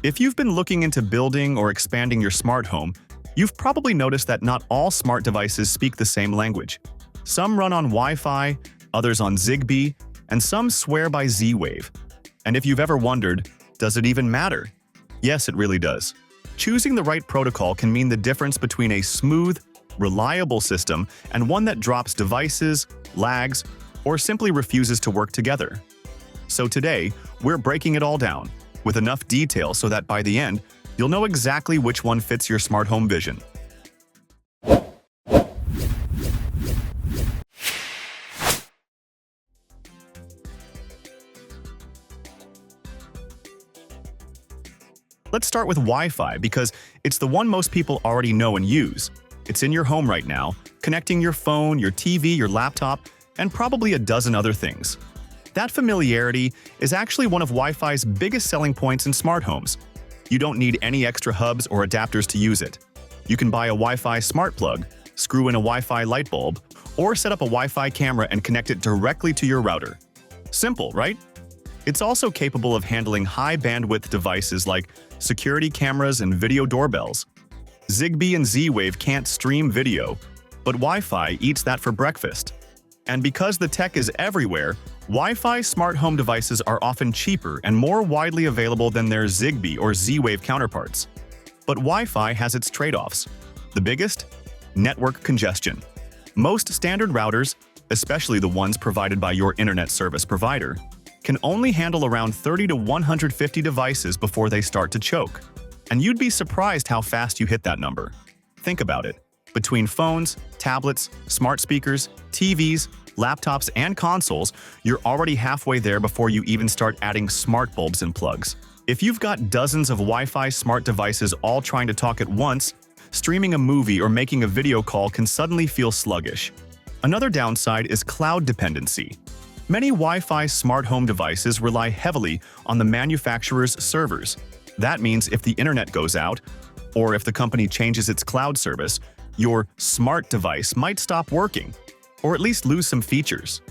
If you've been looking into building or expanding your smart home, you've probably noticed that not all smart devices speak the same language. Some run on Wi-Fi, others on Zigbee, and some swear by Z-Wave. And if you've ever wondered, does it even matter? Yes, it really does. Choosing the right protocol can mean the difference between a smooth, reliable system and one that drops devices, lags, or simply refuses to work together. So today, we're breaking it all down, with enough detail so that by the end, you'll know exactly which one fits your smart home vision. Let's start with Wi-Fi because it's the one most people already know and use. It's in your home right now, connecting your phone, your TV, your laptop, and probably a dozen other things. That familiarity is actually one of Wi-Fi's biggest selling points in smart homes. You don't need any extra hubs or adapters to use it. You can buy a Wi-Fi smart plug, screw in a Wi-Fi light bulb, or set up a Wi-Fi camera and connect it directly to your router. Simple, right? It's also capable of handling high-bandwidth devices like security cameras and video doorbells. Zigbee and Z-Wave can't stream video, but Wi-Fi eats that for breakfast. And because the tech is everywhere, Wi-Fi smart home devices are often cheaper and more widely available than their Zigbee or Z-Wave counterparts. But Wi-Fi has its trade-offs. The biggest? Network congestion. Most standard routers, especially the ones provided by your internet service provider, can only handle around 30 to 150 devices before they start to choke. And you'd be surprised how fast you hit that number. Think about it. Between phones, tablets, smart speakers, TVs, laptops, and consoles, you're already halfway there before you even start adding smart bulbs and plugs. If you've got dozens of Wi-Fi smart devices all trying to talk at once, streaming a movie or making a video call can suddenly feel sluggish. Another downside is cloud dependency. Many Wi-Fi smart home devices rely heavily on the manufacturer's servers. That means if the internet goes out, or if the company changes its cloud service, your smart device might stop working, or at least lose some features.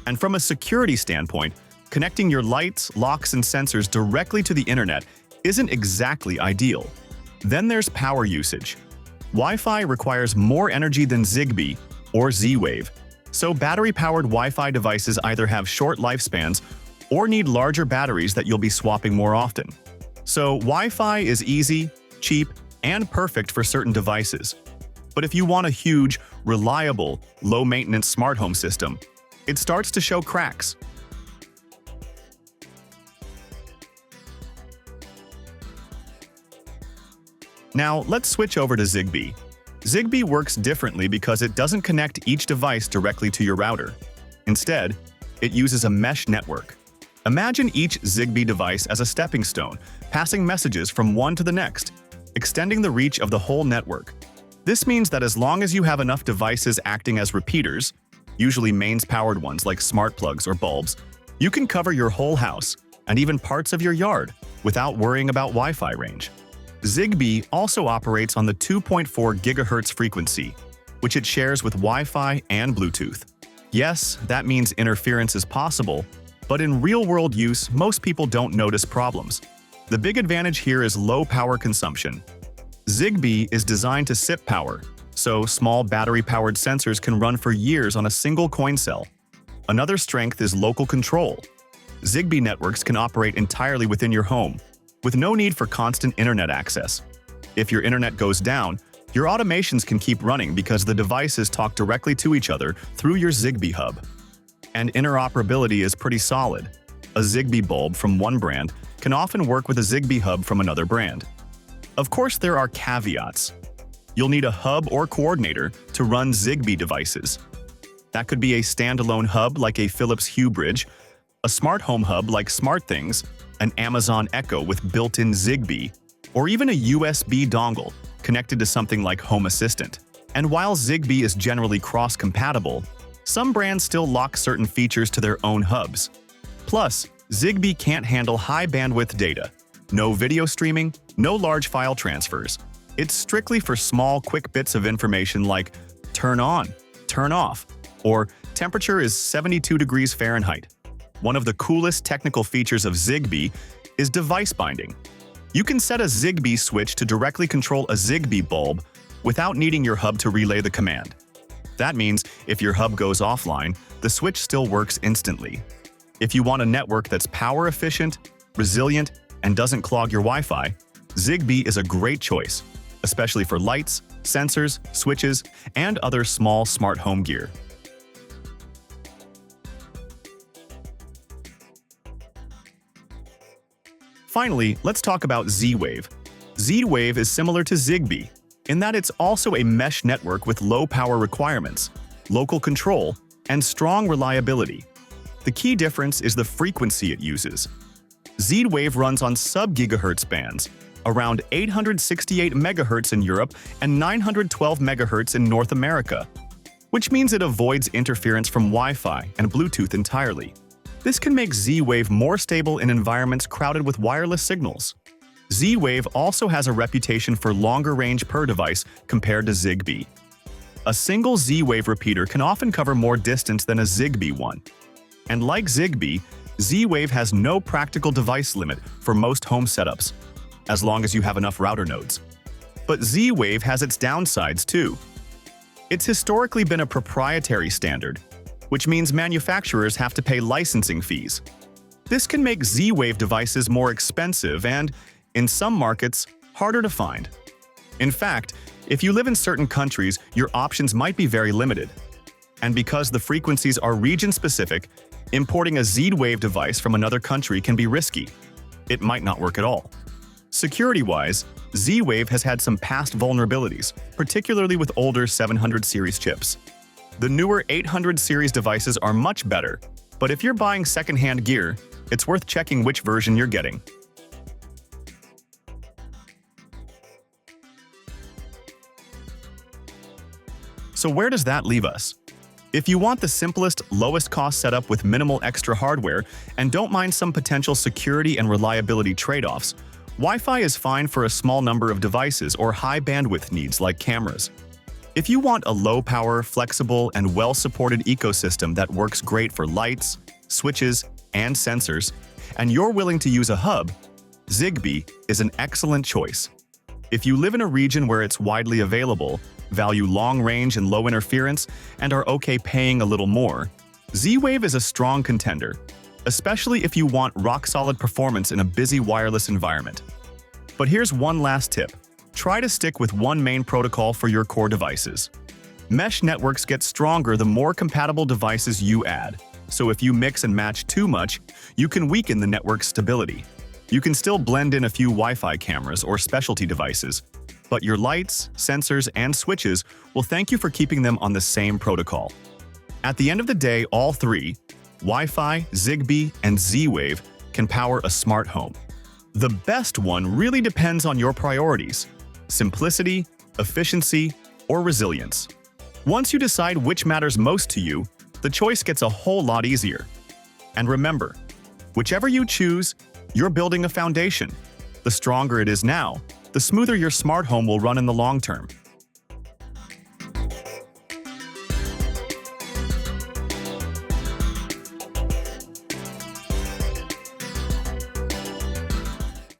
And from a security standpoint, connecting your lights, locks, and sensors directly to the internet isn't exactly ideal. Then there's power usage. Wi-Fi requires more energy than Zigbee or Z-Wave, so battery-powered Wi-Fi devices either have short lifespans or need larger batteries that you'll be swapping more often. So Wi-Fi is easy, cheap, and perfect for certain devices. But if you want a huge, reliable, low-maintenance smart home system, it starts to show cracks. Now, let's switch over to Zigbee. Zigbee works differently because it doesn't connect each device directly to your router. Instead, it uses a mesh network. Imagine each Zigbee device as a stepping stone, passing messages from one to the next, extending the reach of the whole network. This means that as long as you have enough devices acting as repeaters, usually mains-powered ones like smart plugs or bulbs, you can cover your whole house and even parts of your yard without worrying about Wi-Fi range. Zigbee also operates on the 2.4 GHz frequency, which it shares with Wi-Fi and Bluetooth. Yes, that means interference is possible, but in real-world use, most people don't notice problems. The big advantage here is low power consumption. Zigbee is designed to sip power, so small battery-powered sensors can run for years on a single coin cell. Another strength is local control. Zigbee networks can operate entirely within your home, with no need for constant internet access. If your internet goes down, your automations can keep running because the devices talk directly to each other through your Zigbee hub. And interoperability is pretty solid. A Zigbee bulb from one brand can often work with a Zigbee hub from another brand. Of course, there are caveats. You'll need a hub or coordinator to run Zigbee devices. That could be a standalone hub like a Philips Hue Bridge, a smart home hub like SmartThings, an Amazon Echo with built-in Zigbee, or even a USB dongle connected to something like Home Assistant. And while Zigbee is generally cross-compatible, some brands still lock certain features to their own hubs. Plus, Zigbee can't handle high-bandwidth data. No video streaming, no large file transfers. It's strictly for small, quick bits of information like turn on, turn off, or temperature is 72 degrees Fahrenheit. One of the coolest technical features of Zigbee is device binding. You can set a Zigbee switch to directly control a Zigbee bulb without needing your hub to relay the command. That means if your hub goes offline, the switch still works instantly. If you want a network that's power efficient, resilient, and doesn't clog your Wi-Fi, Zigbee is a great choice, especially for lights, sensors, switches, and other small smart home gear. Finally, let's talk about Z-Wave. Z-Wave is similar to Zigbee in that it's also a mesh network with low power requirements, local control, and strong reliability. The key difference is the frequency it uses. Z-Wave runs on sub-gigahertz bands, around 868 MHz in Europe and 912 MHz in North America, which means it avoids interference from Wi-Fi and Bluetooth entirely. This can make Z-Wave more stable in environments crowded with wireless signals. Z-Wave also has a reputation for longer range per device compared to Zigbee. A single Z-Wave repeater can often cover more distance than a Zigbee one. And like Zigbee, Z-Wave has no practical device limit for most home setups, as long as you have enough router nodes. But Z-Wave has its downsides too. It's historically been a proprietary standard, which means manufacturers have to pay licensing fees. This can make Z-Wave devices more expensive and, in some markets, harder to find. In fact, if you live in certain countries, your options might be very limited. And because the frequencies are region-specific, importing a Z-Wave device from another country can be risky. It might not work at all. Security-wise, Z-Wave has had some past vulnerabilities, particularly with older 700 series chips. The newer 800 series devices are much better, but if you're buying second-hand gear, it's worth checking which version you're getting. So where does that leave us? If you want the simplest, lowest-cost setup with minimal extra hardware and don't mind some potential security and reliability trade-offs, Wi-Fi is fine for a small number of devices or high-bandwidth needs like cameras. If you want a low-power, flexible, and well-supported ecosystem that works great for lights, switches, and sensors, and you're willing to use a hub, Zigbee is an excellent choice. If you live in a region where it's widely available, value long range and low interference, and are okay paying a little more, Z-Wave is a strong contender, especially if you want rock-solid performance in a busy wireless environment. But here's one last tip. Try to stick with one main protocol for your core devices. Mesh networks get stronger the more compatible devices you add, so if you mix and match too much, you can weaken the network's stability. You can still blend in a few Wi-Fi cameras or specialty devices, but your lights, sensors, and switches will thank you for keeping them on the same protocol. At the end of the day, all three, Wi-Fi, Zigbee, and Z-Wave, can power a smart home. The best one really depends on your priorities: simplicity, efficiency, or resilience. Once you decide which matters most to you, the choice gets a whole lot easier. And remember, whichever you choose, you're building a foundation. The stronger it is now, the smoother your smart home will run in the long term.